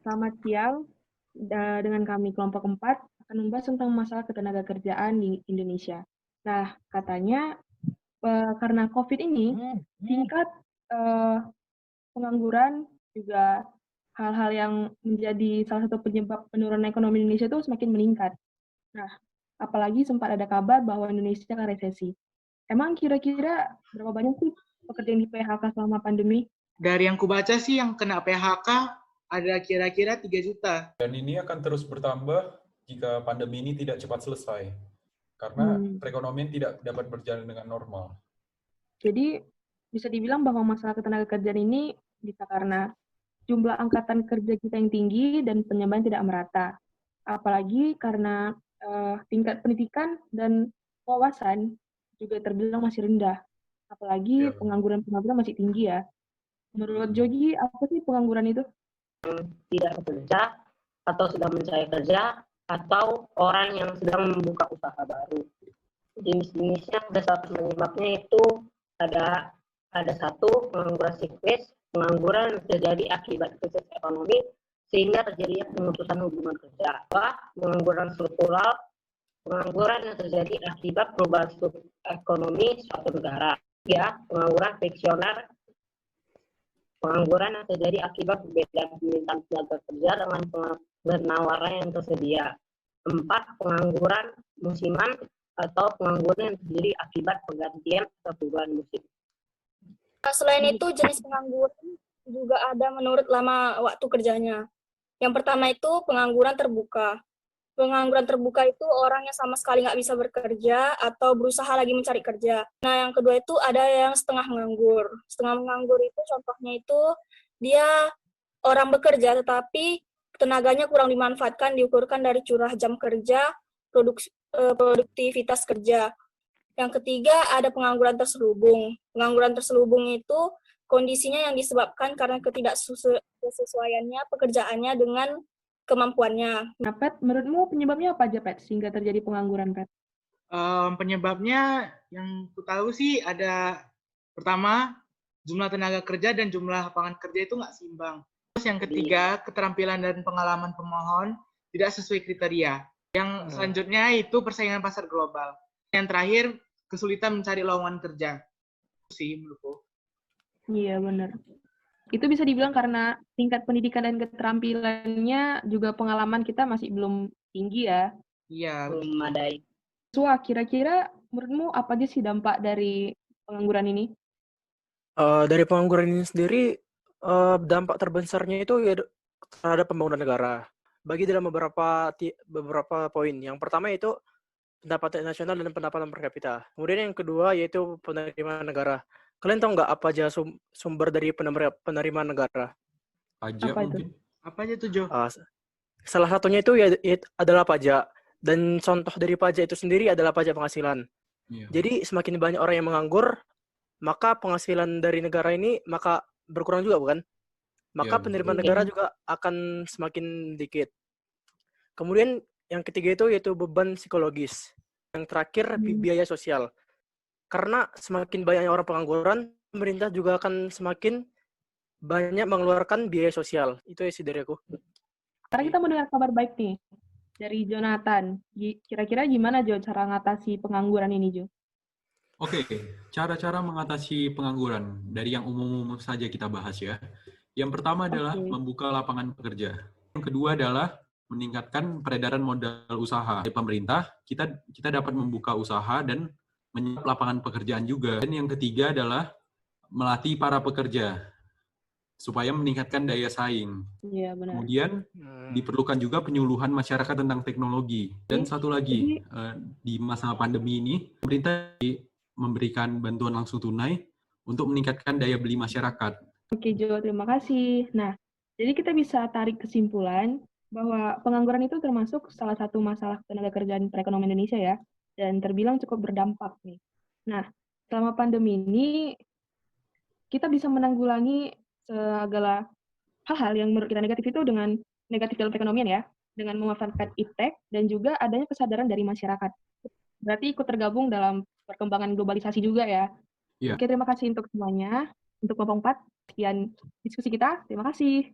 Selamat siang. Dengan kami kelompok 4 akan membahas tentang masalah ketenagakerjaan di Indonesia. Nah, katanya karena COVID ini tingkat eh, pengangguran juga hal-hal yang menjadi salah satu penyebab penurunan ekonomi Indonesia itu semakin meningkat. Nah, apalagi sempat ada kabar bahwa Indonesia akan resesi. Emang kira-kira berapa banyak sih pekerja yang di PHK selama pandemi? Dari yang kubaca sih yang kena PHK ada kira-kira 3 juta. Dan ini akan terus bertambah jika pandemi ini tidak cepat selesai. Karena perekonomian tidak dapat berjalan dengan normal. Jadi bisa dibilang bahwa masalah ketenagakerjaan ini bisa karena jumlah angkatan kerja kita yang tinggi dan penyebaran tidak merata. Apalagi karena tingkat pendidikan dan wawasan juga terbilang masih rendah. Apalagi pengangguran-pengangguran masih tinggi ya. Menurut Jogi, apa sih pengangguran itu? Tidak bekerja atau sudah mencari kerja atau orang yang sedang membuka usaha baru. Jenis-jenisnya dasar penyebabnya itu ada satu pengangguran siklus, pengangguran yang terjadi akibat krisis ekonomi sehingga terjadinya pemutusan hubungan kerja. Pengangguran struktural, pengangguran yang terjadi akibat perubahan struktur ekonomi suatu negara. Ya, pengangguran friksioner, pengangguran yang terjadi akibat perbedaan permintaan tenaga kerja dengan penawaran yang tersedia. 4. Pengangguran musiman atau pengangguran yang terjadi akibat pergantian atau perubahan musim. Selain itu, jenis pengangguran juga ada menurut lama waktu kerjanya. Yang pertama itu pengangguran terbuka. Pengangguran terbuka itu orang yang sama sekali nggak bisa bekerja atau berusaha lagi mencari kerja. Nah, yang kedua itu ada yang setengah menganggur. Setengah menganggur itu contohnya itu dia orang bekerja tetapi tenaganya kurang dimanfaatkan diukurkan dari curah jam kerja, produktivitas kerja. Yang ketiga ada pengangguran terselubung. Pengangguran terselubung itu kondisinya yang disebabkan karena ketidaksesuaiannya pekerjaannya dengan kemampuannya. Nah, Pet, menurutmu penyebabnya apa aja, Pet, sehingga terjadi pengangguran, Pet? Penyebabnya yang ku tahu sih ada pertama jumlah tenaga kerja dan jumlah lapangan kerja itu nggak seimbang. Terus yang ketiga keterampilan dan pengalaman pemohon tidak sesuai kriteria. Yang selanjutnya itu persaingan pasar global. Yang terakhir kesulitan mencari lowongan kerja. Itu sih menurutku. Iya, benar. Itu bisa dibilang karena tingkat pendidikan dan keterampilannya juga pengalaman kita masih belum tinggi ya. Iya, belum memadai. Kira-kira menurutmu apa aja sih dampak dari pengangguran ini? Dari pengangguran ini sendiri, dampak terbesarnya itu ya terhadap pembangunan negara. Bagi dalam beberapa poin. Yang pertama itu pendapatan nasional dan pendapatan per kapita. Kemudian yang kedua yaitu penerimaan negara. Kalian tahu nggak apa aja sumber dari penerimaan negara? Pajak Apa itu? mungkin. apa aja tuh Jo? Salah satunya itu adalah pajak. Dan contoh dari pajak itu sendiri adalah pajak penghasilan. Iya. Jadi semakin banyak orang yang menganggur, maka penghasilan dari negara ini maka berkurang juga, bukan? Maka penerimaan negara juga akan semakin dikit. Kemudian yang ketiga itu yaitu beban psikologis. Yang terakhir biaya sosial. Karena semakin banyak orang pengangguran, pemerintah juga akan semakin banyak mengeluarkan biaya sosial. Itu sih dari aku. Sekarang kita mendengar kabar baik nih dari Jonathan. Kira-kira gimana Jo cara ngatasi pengangguran ini, Jo? Oke, cara-cara mengatasi pengangguran dari yang umum-umum saja kita bahas ya. Yang pertama adalah membuka lapangan pekerja. Yang kedua adalah meningkatkan peredaran modal usaha. Dari pemerintah, kita dapat membuka usaha dan menyiapkan lapangan pekerjaan juga. Dan yang ketiga adalah melatih para pekerja supaya meningkatkan daya saing. Iya, benar. Kemudian diperlukan juga penyuluhan masyarakat tentang teknologi. Dan satu lagi, di masa pandemi ini, pemerintah memberikan bantuan langsung tunai untuk meningkatkan daya beli masyarakat. Oke Jo, terima kasih. Nah, jadi kita bisa tarik kesimpulan bahwa pengangguran itu termasuk salah satu masalah tenaga kerjaan perekonomian Indonesia ya, dan terbilang cukup berdampak nih. Nah, selama pandemi ini kita bisa menanggulangi segala hal-hal yang menurut kita negatif itu dengan negatif dalam perekonomian ya, dengan memanfaatkan iptek dan juga adanya kesadaran dari masyarakat. Berarti ikut tergabung dalam perkembangan globalisasi juga ya. Iya. Oke, terima kasih untuk semuanya. Untuk kelompok 4, sekian diskusi kita. Terima kasih.